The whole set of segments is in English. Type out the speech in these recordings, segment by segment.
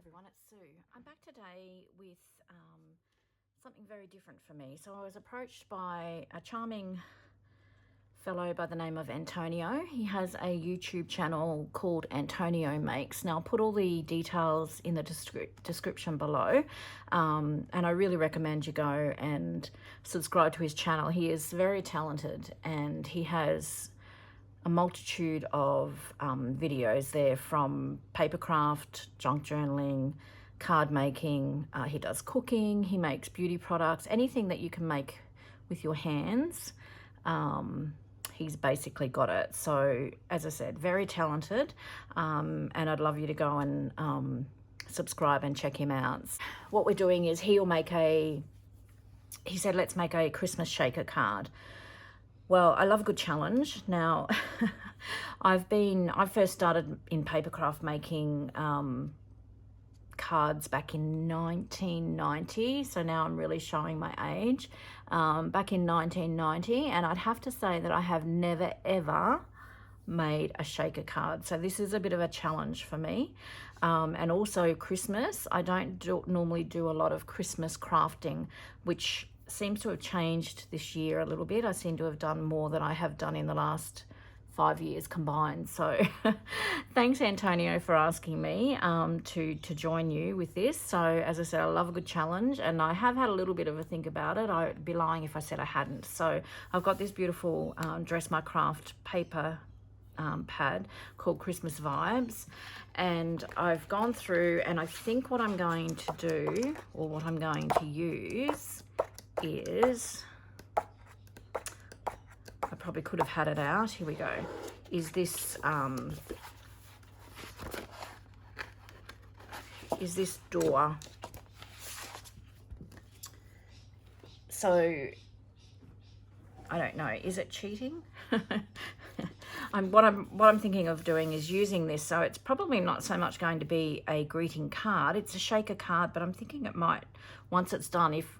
everyone, it's Sue. I'm back today with something very different for me. So I was approached by a charming fellow by the name of Antonio. He has a YouTube channel called Antonio Makes. Now I'll put all the details in the description below, and I really recommend you go and subscribe to his channel. He is very talented and he has a multitude of videos there, from papercraft, junk journaling, card making. He does cooking, he makes beauty products, anything that you can make with your hands. He's basically got it. So as I said, very talented, and I'd love you to go and subscribe and check him out. What we're doing is he said, let's make a Christmas shaker card. Well, I love a good challenge. Now, I first started in papercraft making cards back in 1990. So now I'm really showing my age. Back in 1990, and I'd have to say that I have never ever made a shaker card. So this is a bit of a challenge for me. And also Christmas, I don't normally do a lot of Christmas crafting, which seems to have changed this year a little bit. I seem to have done more than I have done in the last 5 years combined. So thanks, Antonio, for asking me to join you with this. So as I said, I love a good challenge, and I have had a little bit of a think about it. I'd be lying if I said I hadn't. So I've got this beautiful Dress My Craft paper pad called Christmas Vibes, and I've gone through, and I think what I'm going to do, or what I'm going to use, is, I probably could have had it out, here we go, is this door. So I don't know, is it cheating? What I'm thinking of doing is using this, so it's probably not so much going to be a greeting card. It's a shaker card, but I'm thinking it might, once it's done, if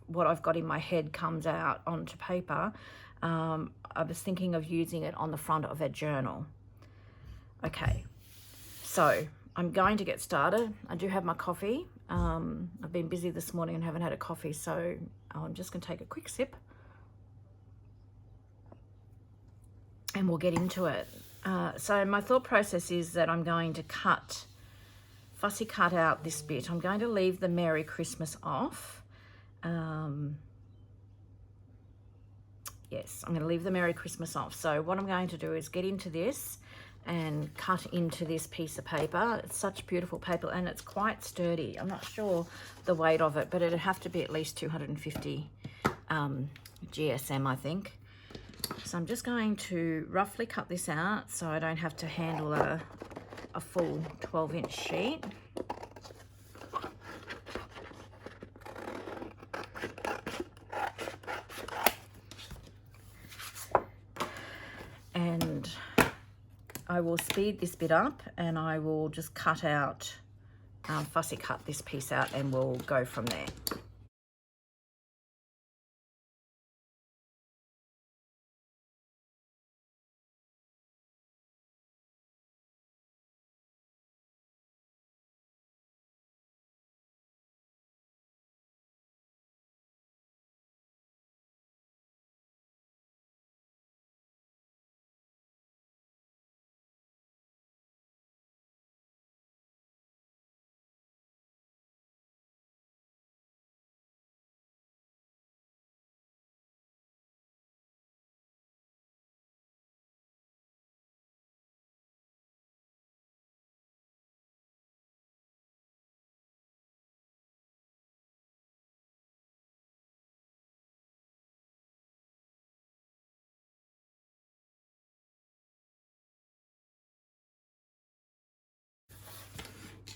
what I've got in my head comes out onto paper, I was thinking of using it on the front of a journal. Okay, so I'm going to get started. I do have my coffee. I've been busy this morning and haven't had a coffee, so I'm just going to take a quick sip. And we'll get into it. So my thought process is that I'm going to fussy cut out this bit. I'm going to leave the Merry Christmas off. Yes, I'm going to leave the Merry Christmas off. So what I'm going to do is get into this and cut into this piece of paper. It's such beautiful paper, and it's quite sturdy. I'm not sure the weight of it, but it'd have to be at least 250 GSM, I think. So I'm just going to roughly cut this out so I don't have to handle a full 12-inch sheet. And I will speed this bit up, and I will just cut out, fussy cut this piece out, and we'll go from there.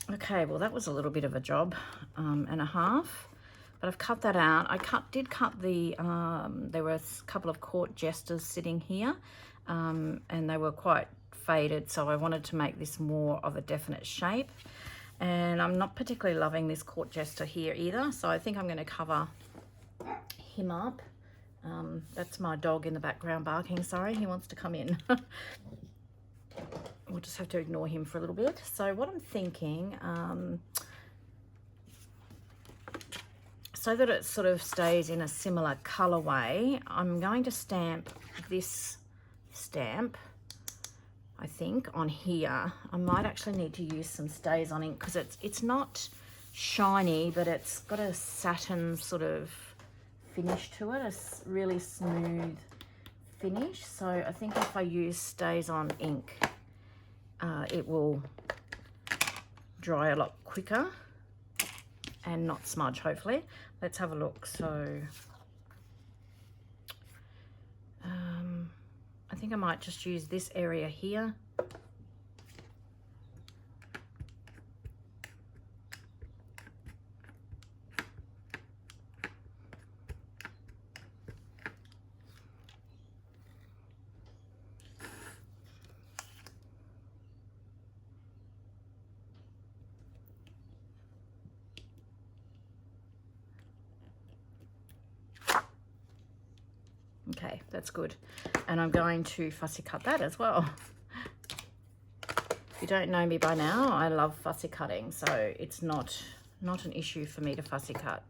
Okay, well that was a little bit of a job and a half, but I've cut that out. I did cut the, there were a couple of court jesters sitting here, and they were quite faded, so I wanted to make this more of a definite shape. And I'm not particularly loving this court jester here either, so I think I'm going to cover him up. That's my dog in the background barking, sorry, he wants to come in. We'll just have to ignore him for a little bit. So what I'm thinking, so that it sort of stays in a similar colorway, I'm going to stamp this stamp, I think, on here. I might actually need to use some Stays On ink because it's not shiny, but it's got a satin sort of finish to it, a really smooth finish. So I think if I use Stays On ink, it will dry a lot quicker and not smudge, hopefully. Let's have a look. So I think I might just use this area here. Okay, that's good. And I'm going to fussy cut that as well. If you don't know me by now, I love fussy cutting, so it's not an issue for me to fussy cut.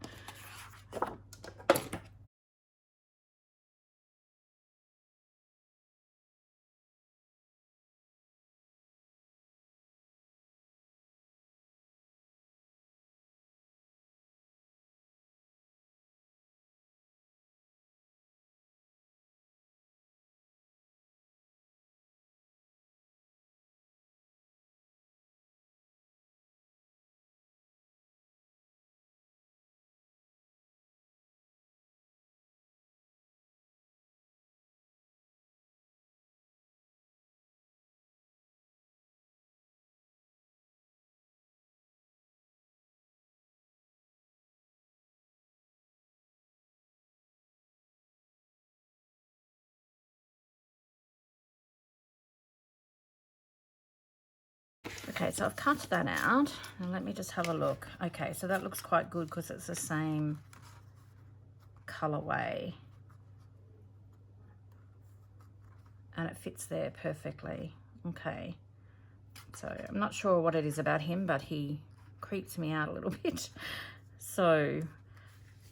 Okay, so I've cut that out, and let me just have a look. Okay, so that looks quite good because it's the same colorway and it fits there perfectly. Okay, so I'm not sure what it is about him, but he creeps me out a little bit. So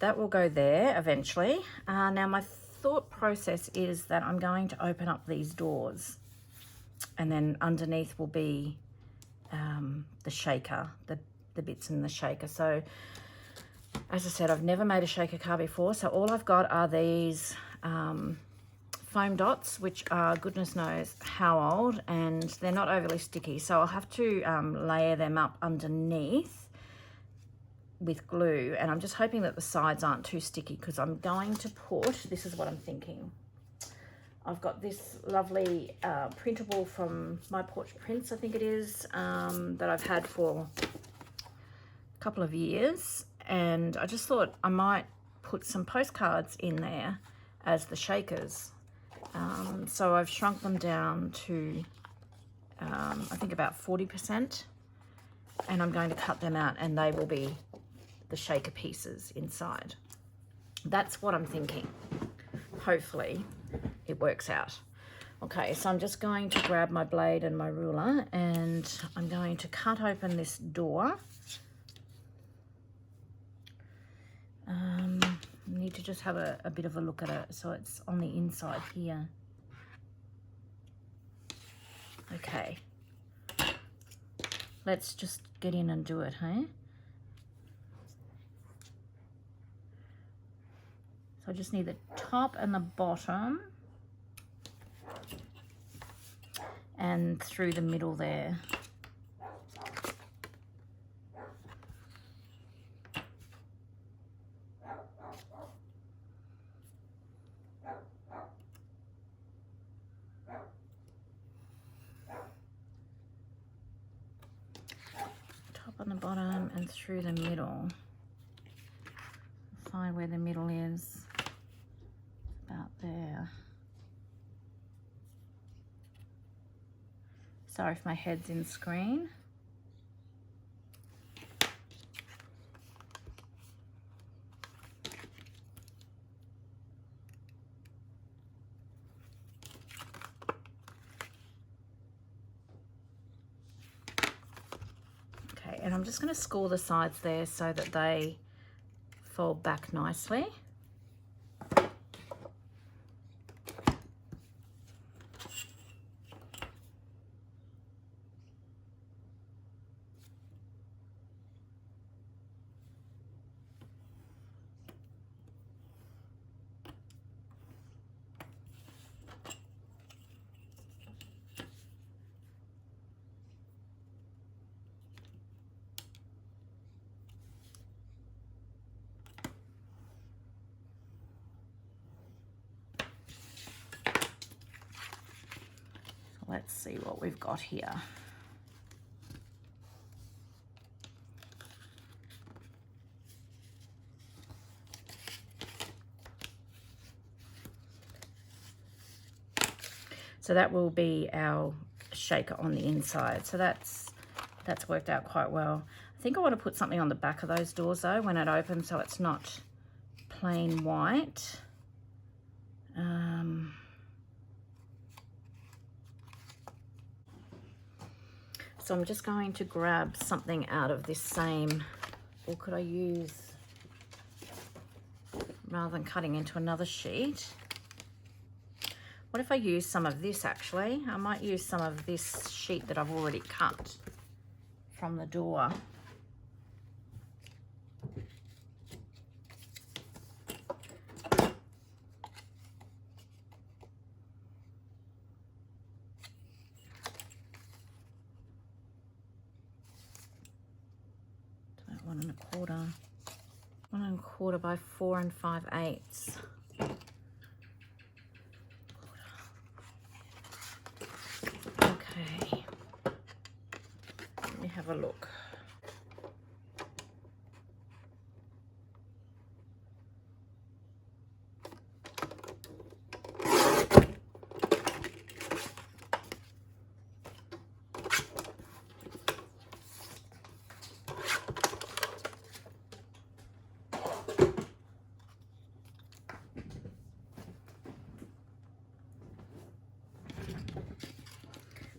that will go there eventually. Now my thought process is that I'm going to open up these doors, and then underneath will be the shaker, the bits in the shaker. So as I said, I've never made a shaker card before, so all I've got are these foam dots, which are goodness knows how old, and they're not overly sticky, so I'll have to layer them up underneath with glue, and I'm just hoping that the sides aren't too sticky because I'm going to put, this is what I'm thinking, I've got this lovely printable from My Porch Prints, I think it is, that I've had for a couple of years, and I just thought I might put some postcards in there as the shakers. So I've shrunk them down to, I think about 40%, and I'm going to cut them out and they will be the shaker pieces inside. That's what I'm thinking. Hopefully it works out. Okay, so I'm just going to grab my blade and my ruler, and I'm going to cut open this door. I need to just have a bit of a look at it. So it's on the inside here. Okay, let's just get in and do it, hey? So I just need the top and the bottom and through the middle there. Top on the bottom and through the middle. Find where the middle is. About there. Sorry if my head's in screen. Okay, and I'm just going to score the sides there so that they fold back nicely. Let's see what we've got here. So that will be our shaker on the inside. So that's worked out quite well. I think I want to put something on the back of those doors though when it opens, so it's not plain white. So I'm just going to grab something out of this same, or could I use, rather than cutting into another sheet, what if I use some of this actually? I might use some of this sheet that I've already cut from the door. About 1 1/4 by 4 5/8. Okay, let me have a look.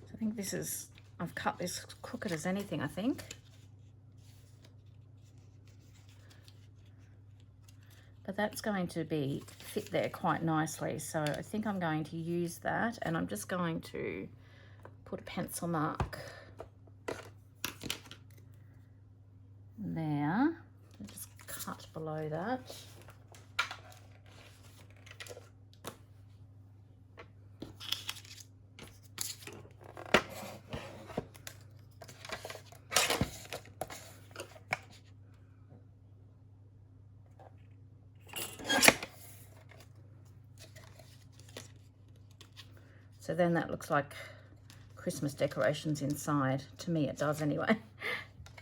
I think this is, I've cut this crooked as anything, I think. But that's going to be fit there quite nicely. So I think I'm going to use that, and I'm just going to put a pencil mark there. Just cut below that. So then that looks like Christmas decorations inside. To me it does anyway.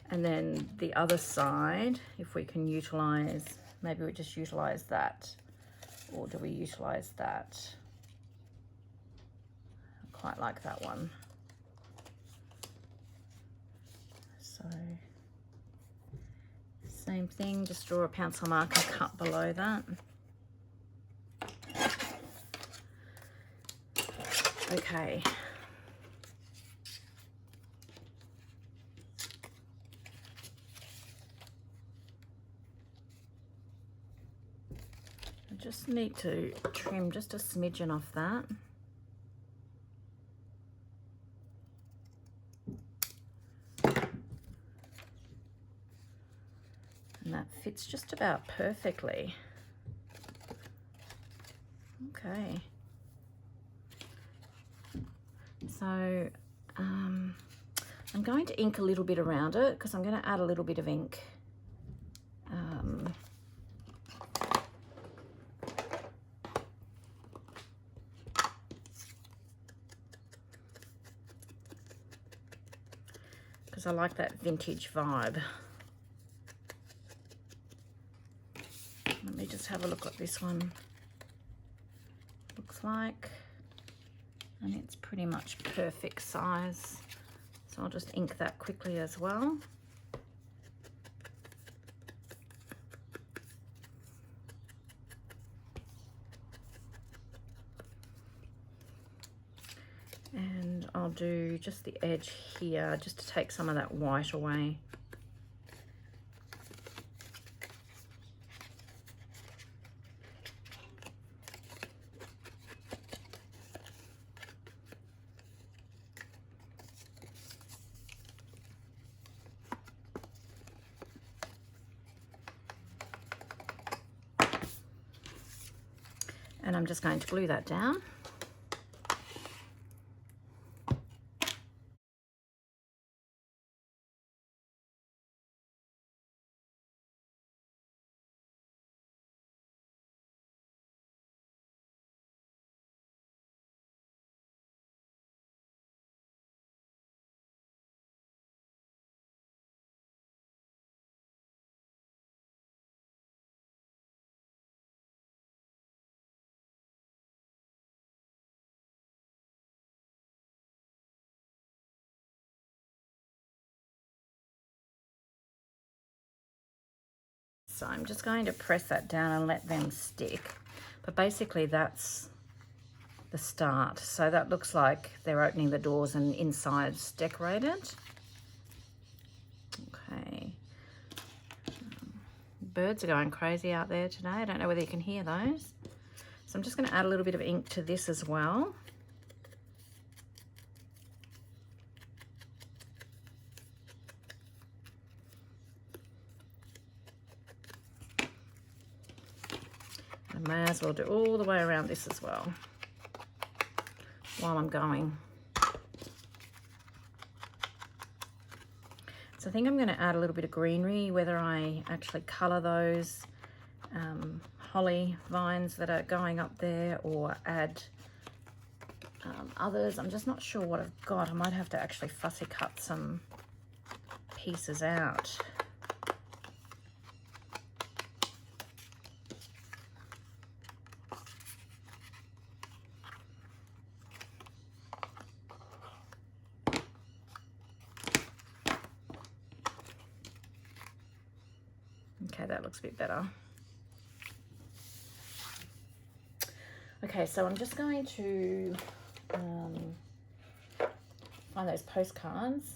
And then the other side, if we can utilize, maybe we just utilize that. Or do we utilize that? I quite like that one. So same thing, just draw a pencil mark and cut below that. Okay. I just need to trim just a smidgen off that. And that fits just about perfectly. Okay. So I'm going to ink a little bit around it because I'm going to add a little bit of ink. Because I like that vintage vibe. Let me just have a look at this one. Looks like. And it's pretty much perfect size. So I'll just ink that quickly as well. And I'll do just the edge here, just to take some of that white away. And I'm just going to glue that down. So I'm just going to press that down and let them stick. But basically that's the start. So that looks like they're opening the doors and inside's decorated. Okay. Birds are going crazy out there today. I don't know whether you can hear those. So I'm just going to add a little bit of ink to this as well. I may as well do all the way around this as well while I'm going. So I think I'm going to add a little bit of greenery, whether I actually colour those holly vines that are going up there or add others. I'm just not sure what I've got. I might have to actually fussy cut some pieces out. Okay, that looks a bit better. Okay, so I'm just going to find those postcards.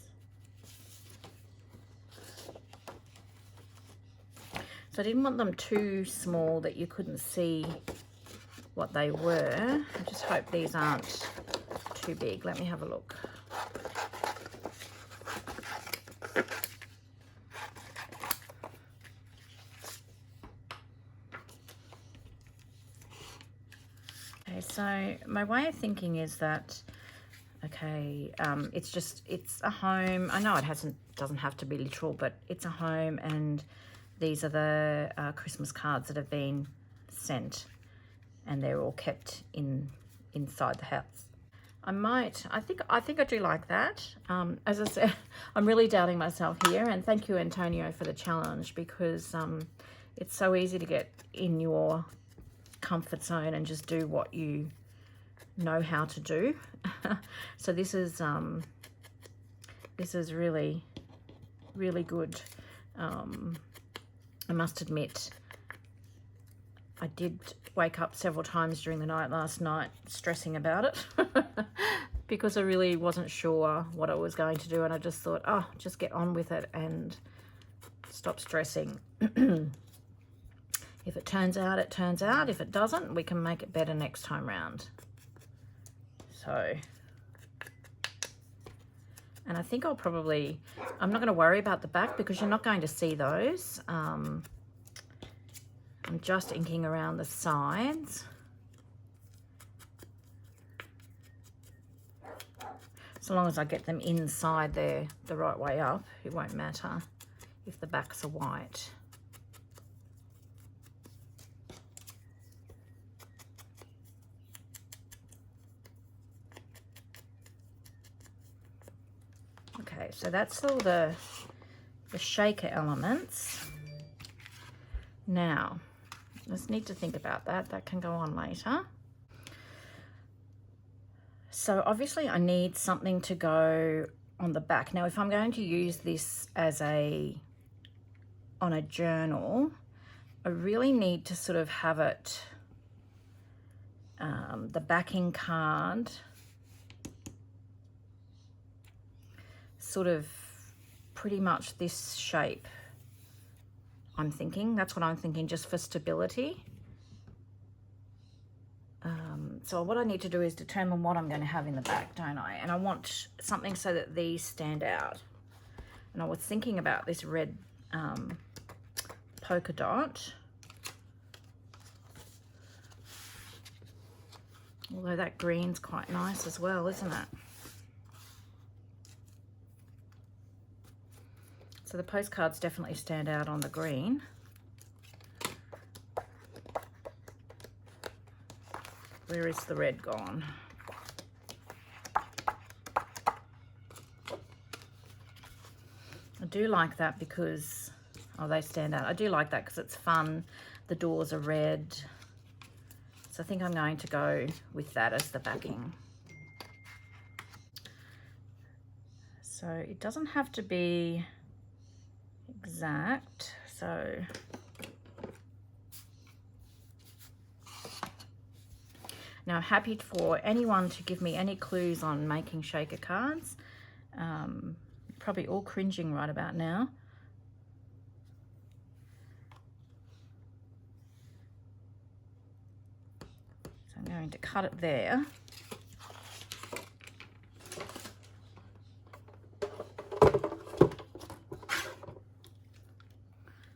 So I didn't want them too small that you couldn't see what they were. I just hope these aren't too big. Let me have a look. Okay, so my way of thinking is that, okay, it's a home. I know it doesn't have to be literal, but it's a home, and these are the Christmas cards that have been sent, and they're all kept inside the house. I think I do like that. As I said, I'm really doubting myself here, and thank you, Antonio, for the challenge, because it's so easy to get in your comfort zone and just do what you know how to do. So this is really, really good. I must admit, I did wake up several times during the night last night stressing about it because I really wasn't sure what I was going to do, and I just thought, oh, just get on with it and stop stressing. If it turns out, it turns out. If it doesn't, we can make it better next time round. So, and I think I'm not going to worry about the back because you're not going to see those. I'm just inking around the sides. So long as I get them inside there the right way up, it won't matter if the backs are white. Okay, so that's all the shaker elements. Now, let's need to think about that. That can go on later. So obviously I need something to go on the back. Now, if I'm going to use this as on a journal, I really need to sort of have it, the backing card, sort of pretty much this shape. I'm thinking, that's what I'm thinking, just for stability. So what I need to do is determine what I'm going to have in the back, don't I? And I want something so that these stand out. And I was thinking about this red polka dot. Although that green's quite nice as well, isn't it? So the postcards definitely stand out on the green. Where is the red gone? I do like that because, oh, they stand out. I do like that because it's fun. The doors are red. So I think I'm going to go with that as the backing. So it doesn't have to be exact. So now I'm happy for anyone to give me any clues on making shaker cards. Probably all cringing right about now. So I'm going to cut it there.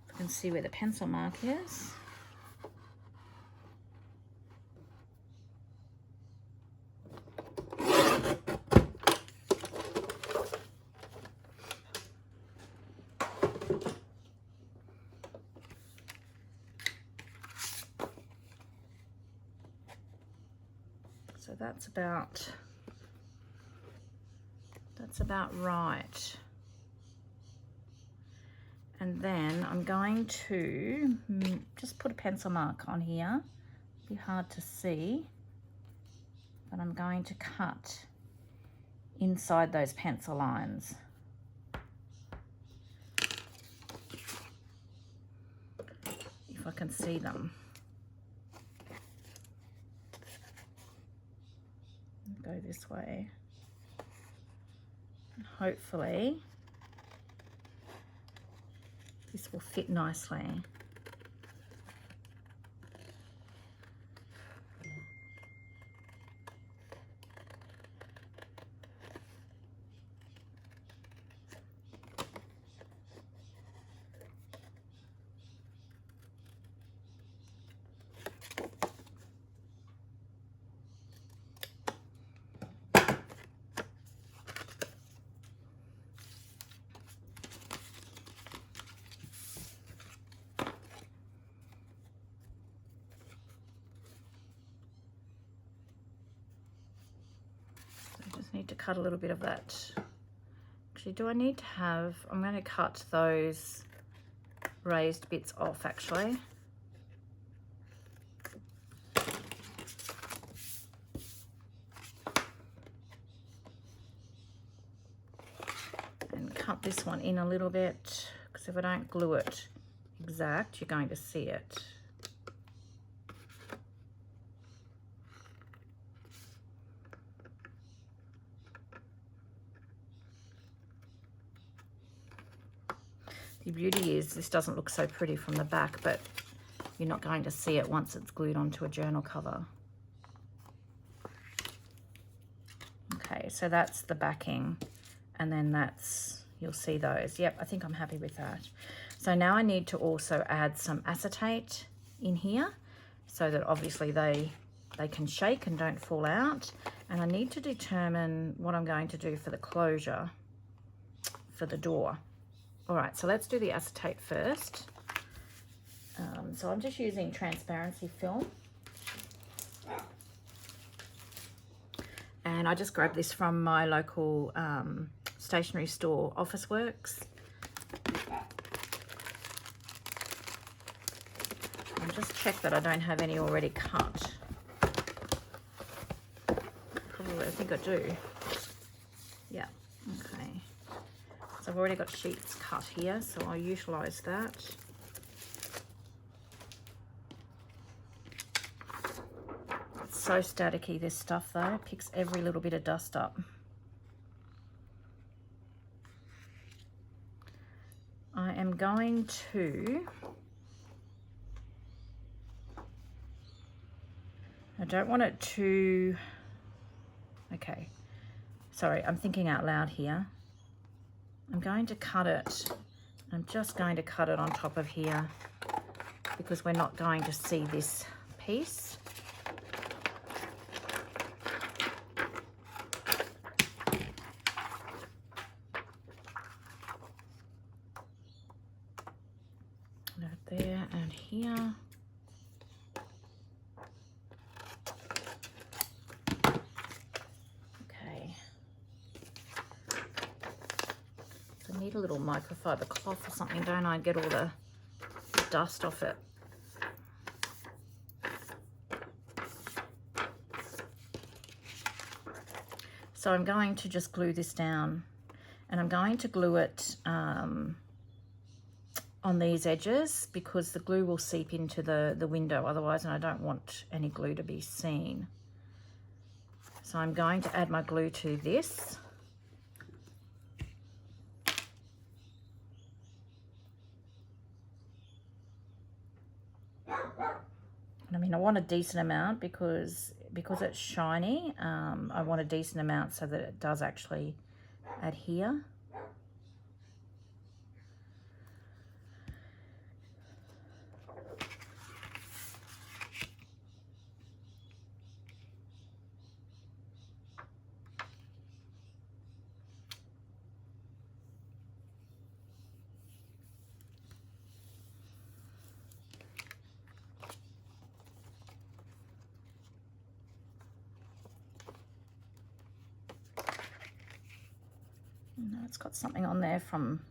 You can see where the pencil mark is. So that's about right. And then I'm going to just put a pencil mark on here. It'll be hard to see, but I'm going to cut inside those pencil lines. If I can see them. Go this way. And hopefully this will fit nicely. Need to cut a little bit of that. Actually, do I need to have, I'm going to cut those raised bits off actually. And cut this one in a little bit, because if I don't glue it exact, you're going to see it. The beauty is this doesn't look so pretty from the back, but you're not going to see it once it's glued onto a journal cover. Okay, so that's the backing, and then that's, you'll see those. Yep, I think I'm happy with that. So now I need to also add some acetate in here so that obviously they can shake and don't fall out. And I need to determine what I'm going to do for the closure for the door. All right, so let's do the acetate first. So I'm just using transparency film. And I just grabbed this from my local stationery store, Officeworks. And just check that I don't have any already cut. Probably, I think I do. Yeah, okay. So I've already got sheets cut here, so I'll utilise that. It's so staticky, this stuff though. It picks every little bit of dust up. I am going to, I don't want it to, okay, sorry, I'm thinking out loud here. I'm going to cut it, I'm just going to cut it on top of here because we're not going to see this piece. That there and here. Okay. So I need a little microfiber cloth or something, don't I? Get all the dust off it. So I'm going to just glue this down, and I'm going to glue it on these edges because the glue will seep into the window otherwise, and I don't want any glue to be seen. So I'm going to add my glue to this. And I mean, I want a decent amount because it's shiny. I want a decent amount so that it does actually adhere. No, it's got something on there from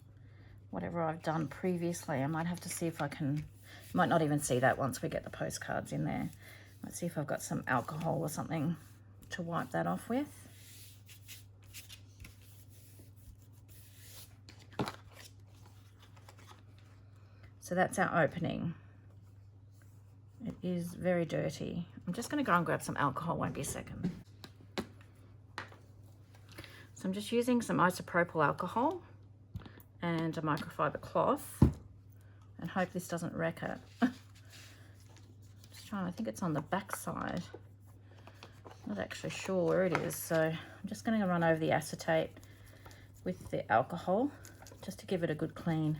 whatever I've done previously. I might have to see if I can, might not even see that once we get the postcards in there. Let's see if I've got some alcohol or something to wipe that off with. So that's our opening. It is very dirty. I'm just going to go and grab some alcohol, won't be a second. So I'm just using some isopropyl alcohol and a microfiber cloth and hope this doesn't wreck it. Just trying, I think it's on the back side. Not actually sure where it is, so I'm just going to run over the acetate with the alcohol just to give it a good clean.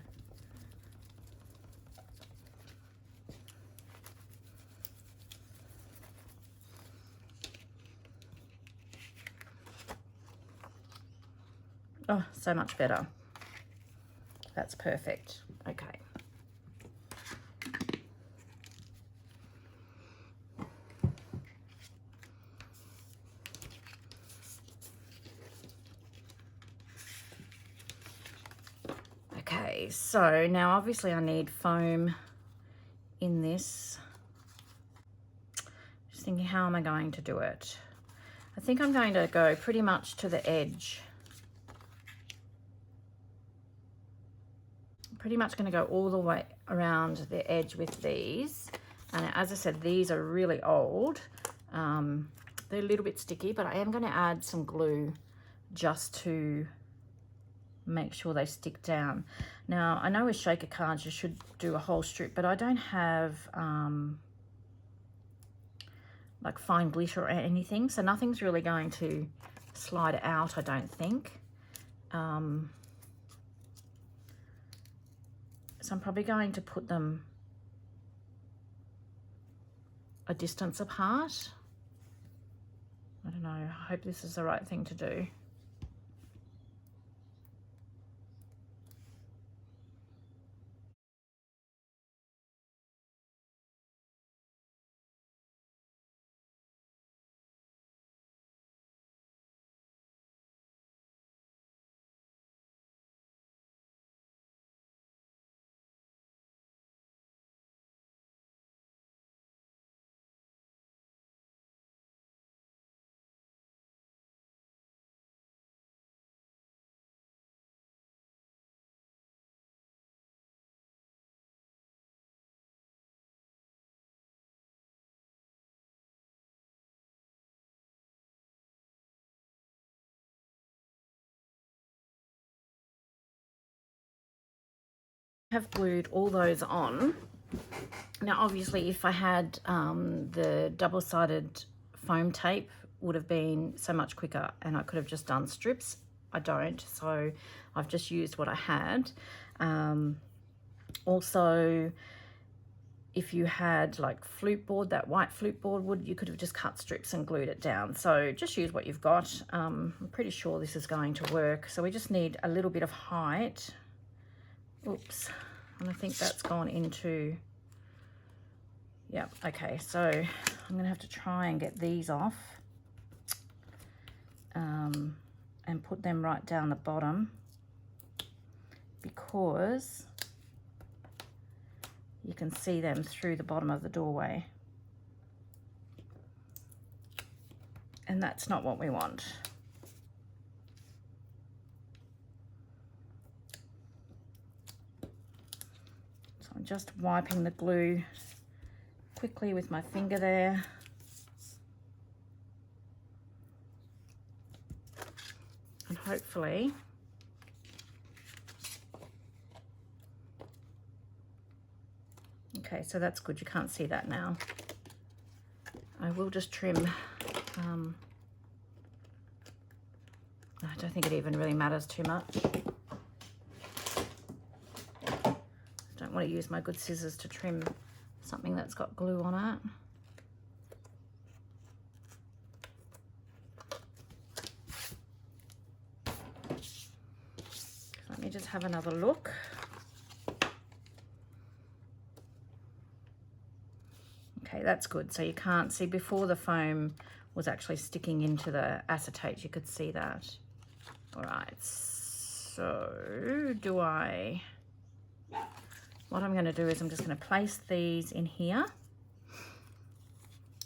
Oh, so much better. That's perfect. Okay. Okay, so now obviously I need foam in this. Just thinking, how am I going to do it? I think I'm going to go pretty much to the edge. Pretty much going to go all the way around the edge with these, and as I said, these are really old. They're a little bit sticky, but I am going to add some glue just to make sure they stick down. Now I know with shaker cards you should do a whole strip, but I don't have like fine glitter or anything, so nothing's really going to slide out, I don't think. So I'm probably going to put them a distance apart. I don't know, I hope this is the right thing to do. Have glued all those on. Now obviously if I had the double-sided foam tape, would have been so much quicker and I could have just done strips. I don't, so I've just used what I had. Also, if you had like flute board, that white flute board wood, you could have just cut strips and glued it down. So just use what you've got. I'm pretty sure this is going to work. So we just need a little bit of height. Oops, And I think that's gone into, yeah, okay. So I'm gonna have to try and get these off and put them right down the bottom, because you can see them through the bottom of the doorway. And that's not what we want. So I'm just wiping the glue quickly with my finger there. And hopefully okay, so that's good. You can't see that now. I will just trim. I don't think it even really matters too much. I don't want to use my good scissors to trim something that's got glue on it. Let me just have another look. Okay, that's good. So you can't see, before the foam was actually sticking into the acetate, you could see that. All right, so what I'm going to do is I'm just going to place these in here.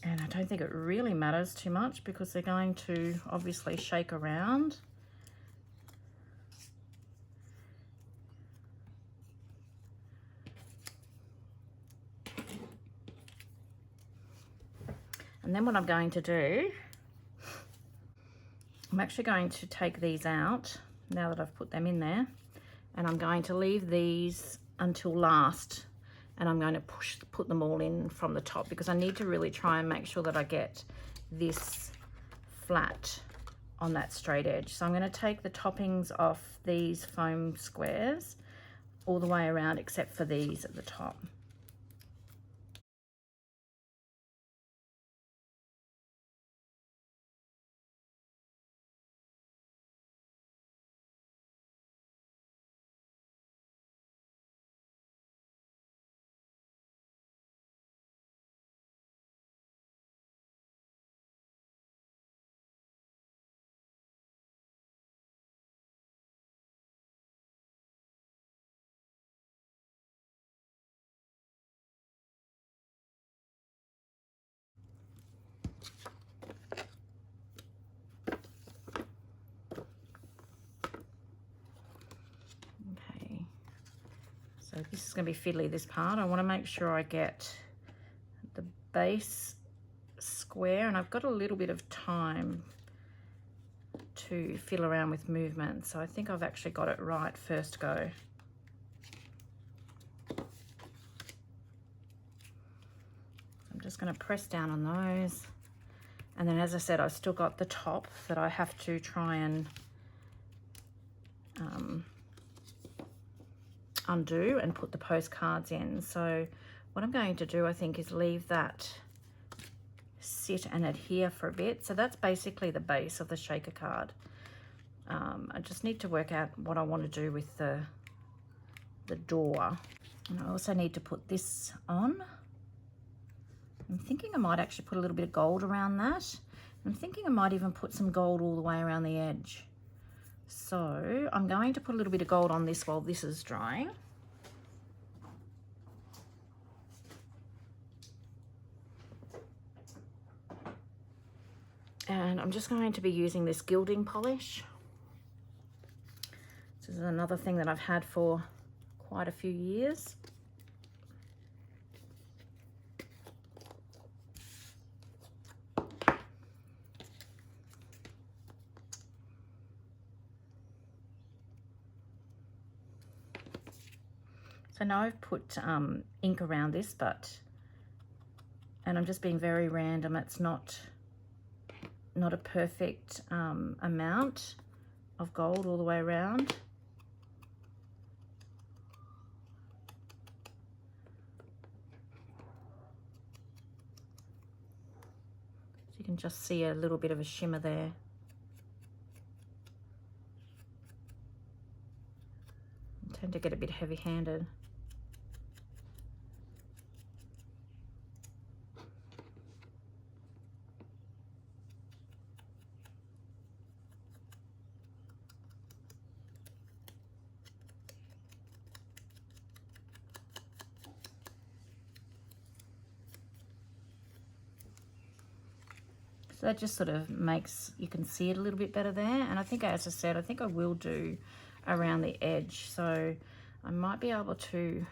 And I don't think it really matters too much because they're going to obviously shake around. And then what I'm going to do, I'm actually going to take these out now that I've put them in there, and I'm going to leave these until last, and I'm going to put them all in from the top, because I need to really try and make sure that I get this flat on that straight edge. So I'm going to take the toppings off these foam squares all the way around except for these at the top. So this is going to be fiddly, this part. I want to make sure I get the base square, and I've got a little bit of time to fiddle around with movement. So I think I've actually got it right first go. I'm just going to press down on those. And then, as I said, I've still got the top that I have to try and undo and put the postcards in. So what I'm going to do, I think, is leave that sit and adhere for a bit. So that's basically the base of the shaker card. I just need to work out what I want to do with the door. And I also need to put this on. I'm thinking I might actually put a little bit of gold around that. I'm thinking I might even put some gold all the way around the edge. So I'm going to put a little bit of gold on this while this is drying. And I'm just going to be using this gilding polish. This is another thing that I've had for quite a few years. So now I've put ink around this, and I'm just being very random. It's not a perfect amount of gold all the way around. So you can just see a little bit of a shimmer there. I tend to get a bit heavy-handed. So that just sort of makes, you can see it a little bit better there. And I think, as I said, I think I will do around the edge. So I might be able to,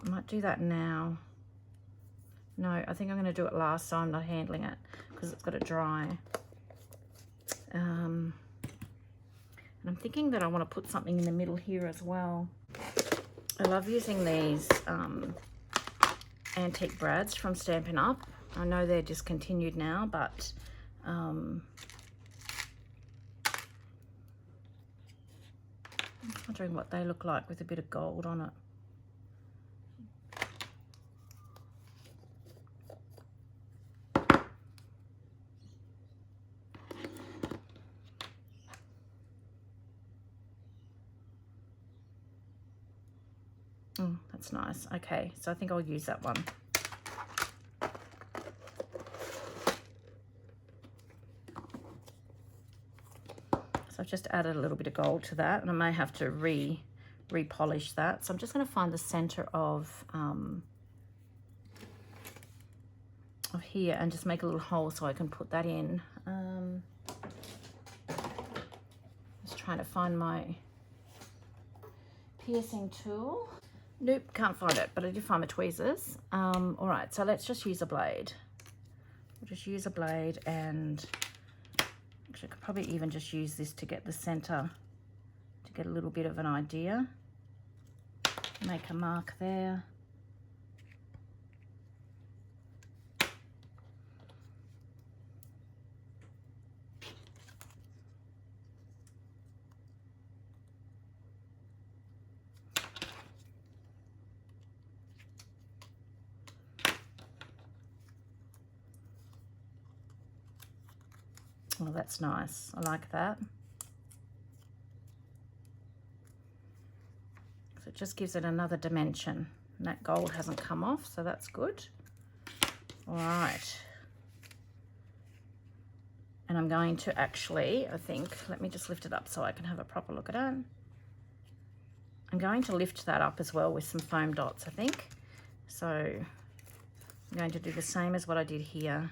I might do that now. No, I think I'm going to do it last so I'm not handling it because it's got to dry. And I'm thinking that I want to put something in the middle here as well. I love using these antique brads from Stampin' Up. I know they're discontinued now, but I'm wondering what they look like with a bit of gold on it. Oh, that's nice. Okay, so I think I'll use that one. So I've just added a little bit of gold to that, and I may have to re-polish that. So I'm just going to find the center of here and just make a little hole so I can put that in. Just trying to find my piercing tool. Nope, can't find it, but I did find my tweezers. All right, so let's just use a blade. We'll just use a blade, and actually I could probably even just use this to get the center, to get a little bit of an idea. Make a mark there. Oh, that's nice. I like that. So it just gives it another dimension. And that gold hasn't come off, so that's good. All right. And I'm going to actually, I think, let me just lift it up so I can have a proper look at it. I'm going to lift that up as well with some foam dots, I think. So I'm going to do the same as what I did here.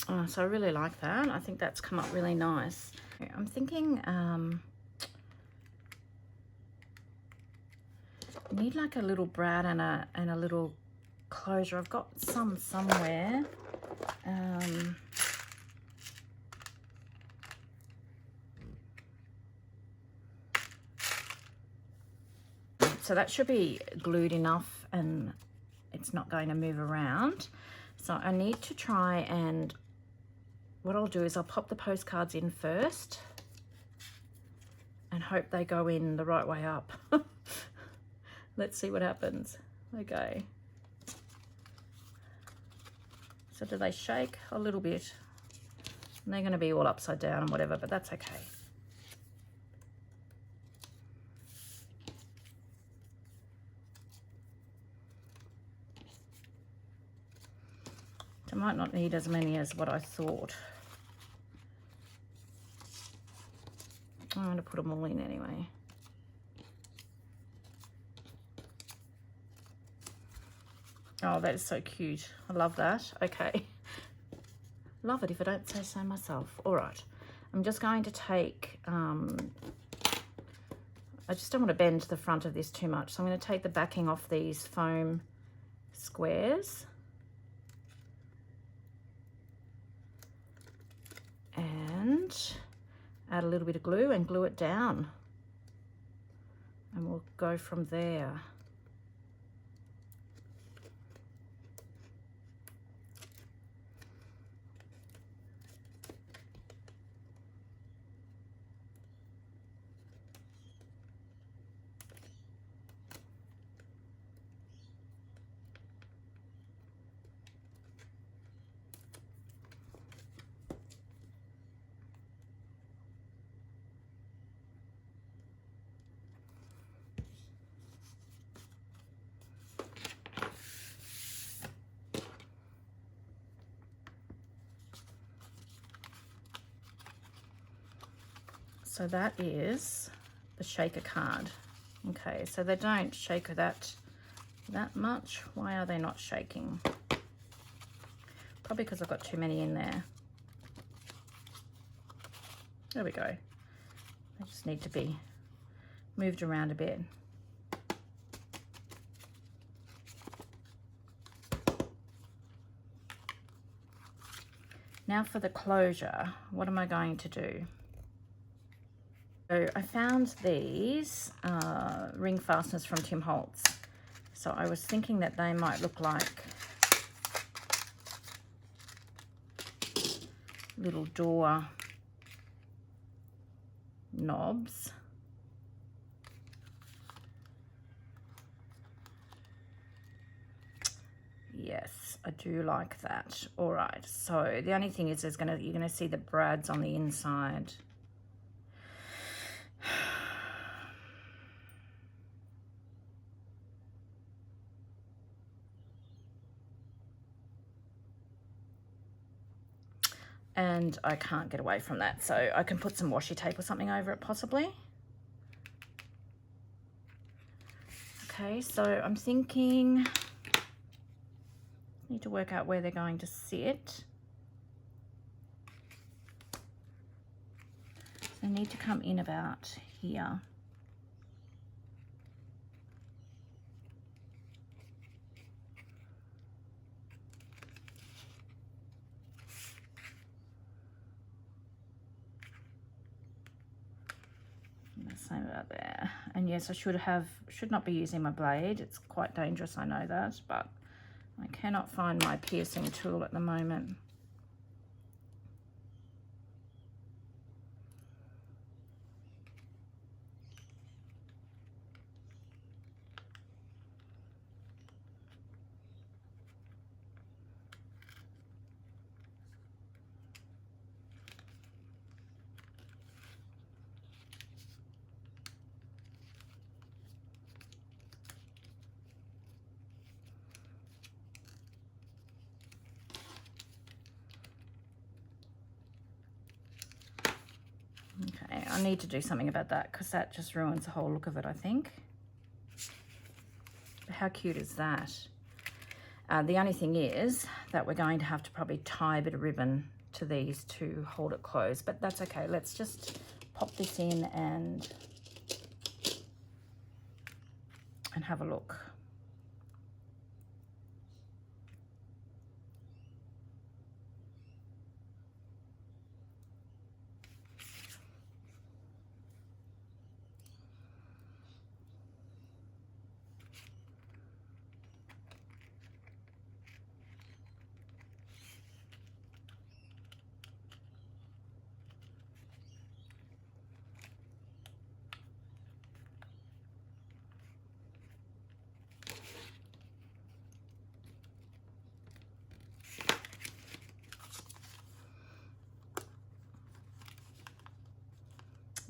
Oh, so I really like that. I think that's come up really nice. I'm thinking I need like a little brad and a little closure. I've got some somewhere. So that should be glued enough and it's not going to move around. So I need to try, and what I'll do is I'll pop the postcards in first and hope they go in the right way up. Let's see what happens. Okay. So do they shake? A little bit. And they're going to be all upside down and whatever, but that's okay. I might not need as many as what I thought. I'm going to put them all in anyway. Oh, that is so cute. I love that. Okay. Love it if I don't say so myself. All right. I'm just going to take, I just don't want to bend the front of this too much. So I'm going to take the backing off these foam squares. And add a little bit of glue and glue it down. And we'll go from there. So that is the shaker card. Okay, so they don't shake that much. Why are they not shaking? Probably because I've got too many in there. There we go. They just need to be moved around a bit. Now for the closure, what am I going to do? So I found these ring fasteners from Tim Holtz. So I was thinking that they might look like little door knobs. Yes, I do like that. All right, so the only thing is you're gonna see the brads on the inside. And I can't get away from that, so I can put some washi tape or something over it possibly. Okay, so I'm thinking, need to work out where they're going to sit. So they need to come in about here. Same about there. And yes, I should not be using my blade. It's quite dangerous, I know that, but I cannot find my piercing tool at the moment. Okay, I need to do something about that because that just ruins the whole look of it, I think. How cute is that? The only thing is that we're going to have to probably tie a bit of ribbon to these to hold it closed, but that's okay. Let's just pop this in and have a look.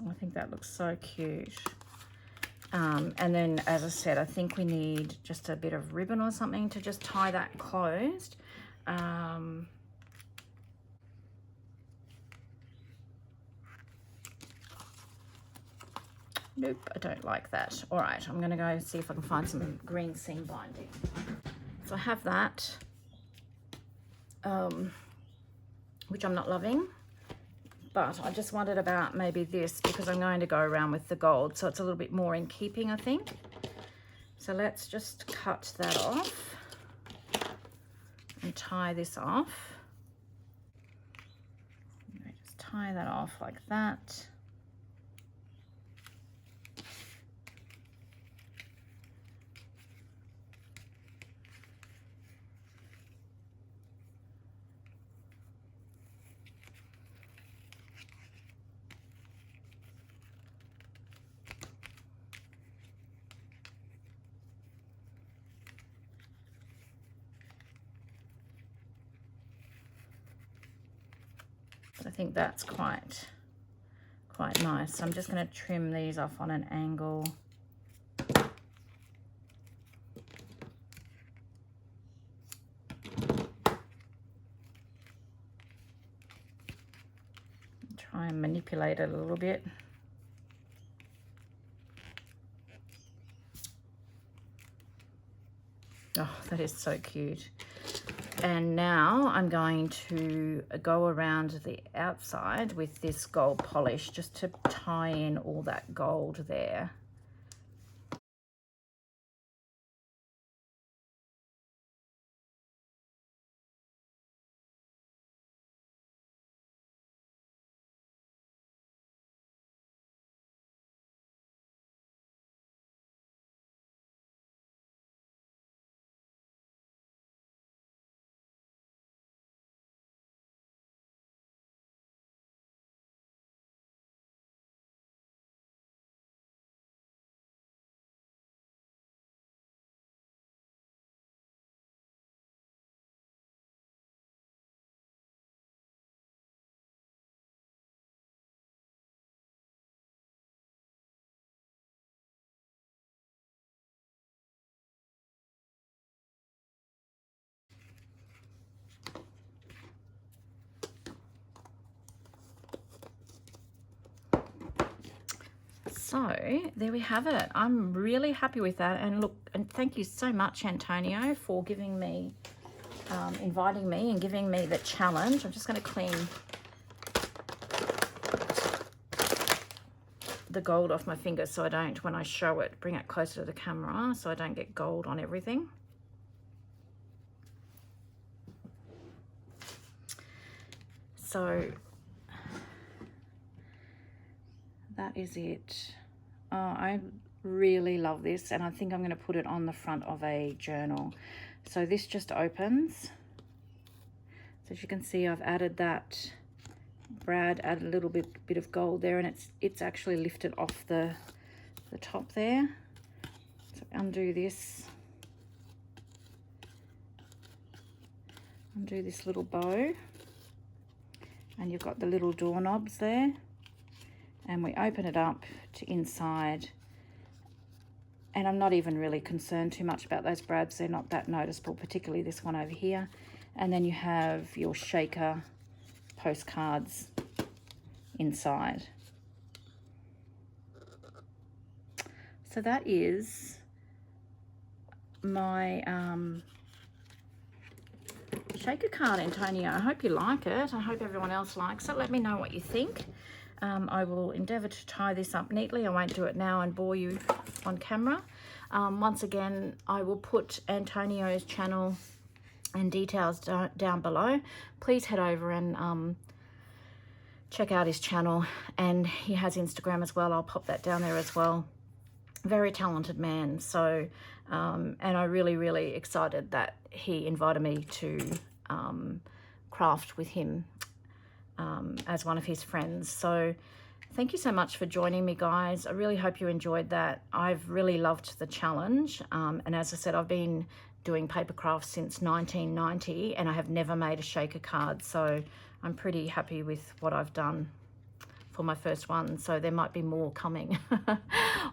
I think that looks so cute. And then, as I said, I think we need just a bit of ribbon or something to just tie that closed. Nope, I don't like that. All right, I'm going to go see if I can find some green seam binding. So I have that, which I'm not loving, But I just wondered about maybe this, because I'm going to go around with the gold, so it's a little bit more in keeping, I think. So let's just cut that off and tie this off. Just tie that off like that. I think that's quite nice. So I'm just going to trim these off on an angle. Try and manipulate it a little bit. Oh, that is so cute. And now I'm going to go around the outside with this gold polish just to tie in all that gold there. So there we have it. I'm really happy with that. And look, and thank you so much, Antonio, for giving me, inviting me and giving me the challenge. I'm just going to clean the gold off my fingers so I don't, when I show it, bring it closer to the camera so I don't get gold on everything. So that is it. Oh, I really love this, and I think I'm going to put it on the front of a journal. So this just opens. So as you can see, I've added that. Brad added a little bit of gold there, and it's actually lifted off the top there. So undo this. Undo this little bow, and you've got the little doorknobs there. And we open it up to inside, and I'm not even really concerned too much about those brads. They're not that noticeable, particularly this one over here. And then you have your shaker postcards inside. So that is my shaker card, Antonio. I hope you like it. I hope everyone else likes it. Let me know what you think. I will endeavour to tie this up neatly. I won't do it now and bore you on camera. Once again, I will put Antonio's channel and details down below. Please head over and check out his channel, and he has Instagram as well. I'll pop that down there as well. Very talented man. So and I really excited that he invited me to craft with him as one of his friends. So thank you so much for joining me, guys. I really hope you enjoyed that. I've really loved the challenge, and as I said, I've been doing paper crafts since 1990, and I have never made a shaker card, so I'm pretty happy with what I've done for my first one. So there might be more coming.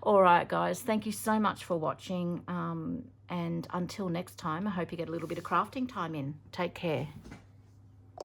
All right, guys, thank you so much for watching, and until next time, I hope you get a little bit of crafting time in. Take care.